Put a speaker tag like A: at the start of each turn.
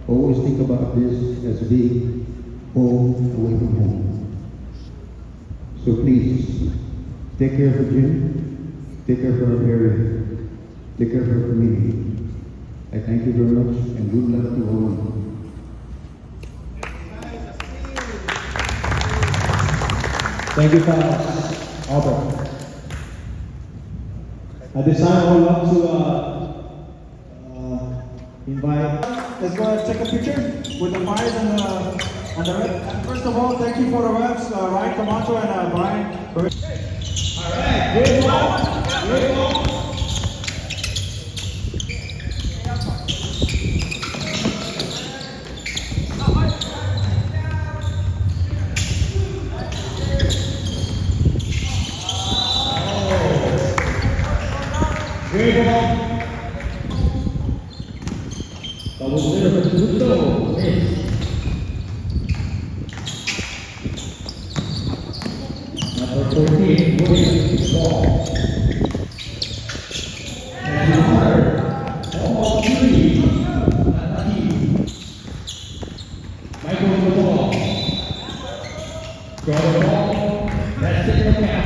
A: always think about this as being home away from home. So please, take care of Virginia, take care of our area, take care of our community. I thank you very much and good luck to all of you.
B: Thank you, Albert. At this time, I would love to invite.
C: Let's go ahead and take a picture with the fires and the red. And first of all, thank you for the reps, Ryan Camacho and Brian. All right, good one. Good one.
B: Vamos ver o segundo. Number 14, Williams, ball. And number, almost 3, Michael with the ball. Throw the ball, that's it for cap.